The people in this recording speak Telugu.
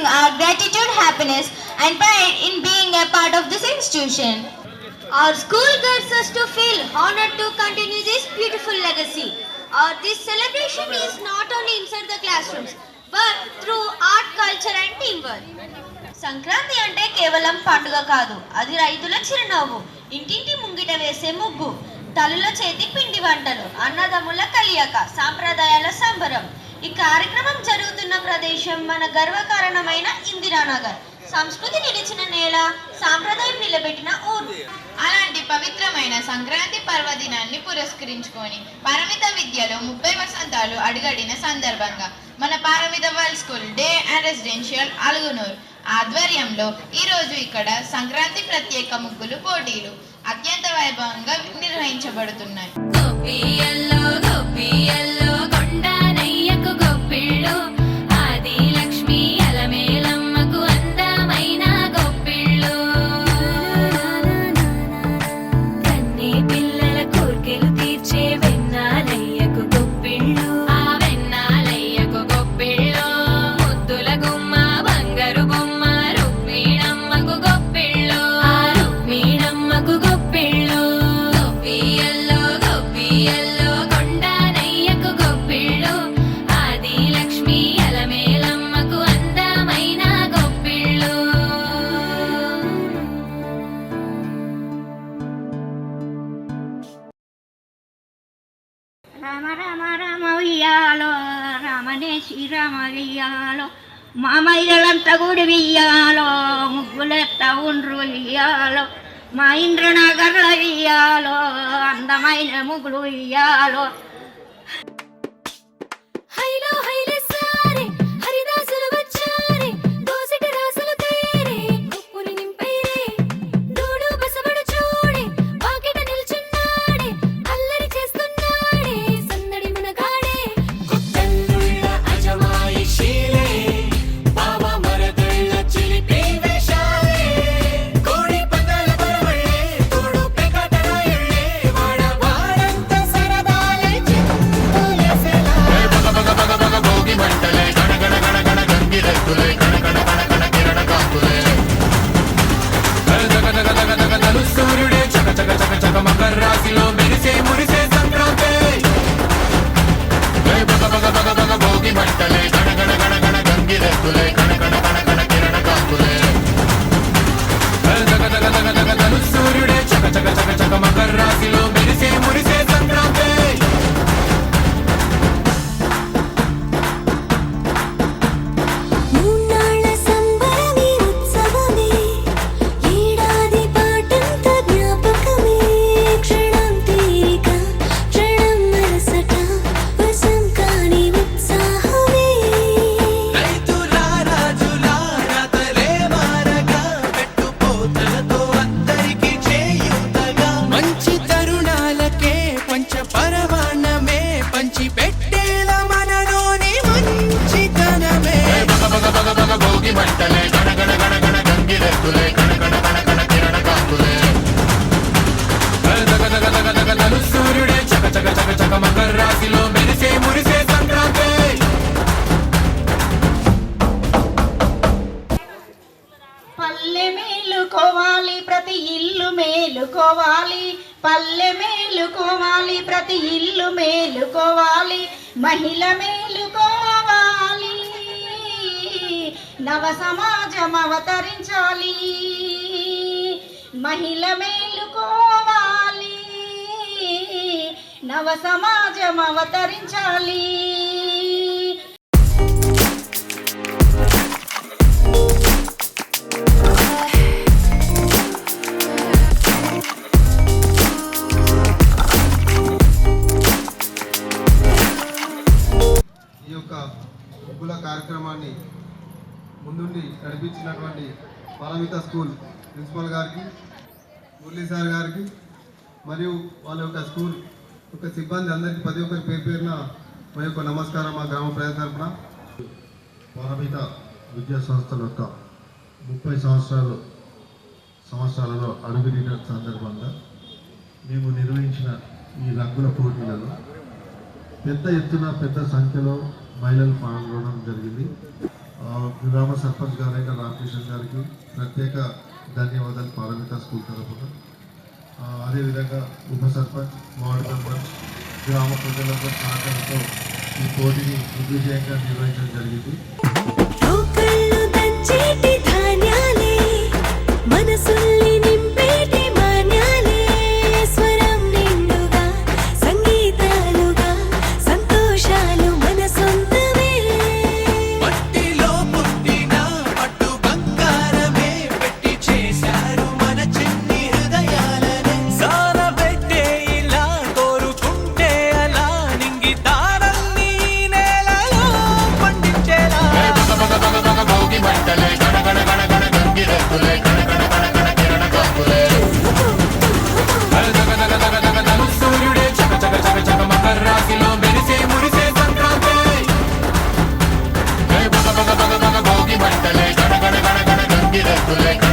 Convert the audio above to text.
expressing our gratitude, happiness and pride in being a part of this institution. Our school gets us to feel honored to continue this beautiful legacy. This celebration is not only inside the classrooms but through art, culture and teamwork. Sankranti అంటే కేవలం పండుగ కాదు, అది రైతుల చిరునవ్వు, ఇంటింటి ముంగిట వేసే ముగ్గు, తల్లుల చేతి పిండి వంటలు, అన్నదమ్ముల కలియక, సాంప్రదాయాల సంబరం. ఈ కార్యక్రమం జరుగుతున్న ప్రదేశం మన గర్వకారణమైన ఇందిరానగర్. సంస్కృతి నిలిచిన నేల, సాంప్రదాయం నిలబెట్టిన ఊరు. అలాంటి పవిత్రమైన సంక్రాంతి పర్వదినాన్ని పురస్కరించుకొని పారమిత విద్యలో 30 వసంతాలు అడుగడిన సందర్భంగా మన Paramita world school day and residential Alugunuru ఆధ్వర్యంలో ఈరోజు ఇక్కడ సంక్రాంతి ప్రత్యేక ముగ్గులు పోటీలు అత్యంత వైభవంగా నిర్వహించబడుతున్నాయి. రామ రామ రామ ఉయ్యాలో, రామనే శ్రీరామ వియ్యాలో, మామయ్యలంతా గుడి వియ్యాలో, ముగ్గులెత్త ఉండ్రు వియ్యాలో, మా ఇంద్రనగర్ల వియ్యాలో, అందమైన ముగ్గులు వియ్యాలో. ప్రతి ఇల్లు మేలుకోవాలి, పల్లె మేలుకోవాలి, ప్రతి ఇల్లు మేలుకోవాలి, మహిళ మేలుకోవాలి, నవ సమాజం అవతరించాలి, మహిళ మేలుకోవాలి, నవ సమాజం అవతరించాలి. ముగ్గుల కార్యక్రమాన్ని ముందుండి నడిపించినటువంటి పారమిత స్కూల్ ప్రిన్సిపల్ గారికి, మురళీ సార్ గారికి మరియు వాళ్ళ యొక్క స్కూల్ యొక్క సిబ్బంది అందరికీ ప్రతి ఒక్కరి పేరు పేరున మా యొక్క నమస్కారం. మా గ్రామ ప్రజల తరఫున పారమిత విద్యా సంస్థల యొక్క 30 సంవత్సరాలలో అడుగుడిన సందర్భంగా మేము నిర్వహించిన ఈ రంగుల పోటీలలో పెద్ద ఎత్తున పెద్ద సంఖ్యలో మహిళలు పాల్గొనడం జరిగింది. గ్రామ సర్పంచ్ గారైన రామకృష్ణ గారికి ప్రత్యేక ధన్యవాదాలు పారమిత స్కూల్ తరఫున. అదేవిధంగా ఉప సర్పంచ్, వార్డు మెంబర్స్, గ్రామ ప్రజలందరూ సహకారంతో ఈ పోటీని దిగ్విజయంగా నిర్వహించడం జరిగింది. భోగి మంటలే గణ గణ గణ గణ గంగిరెద్దులే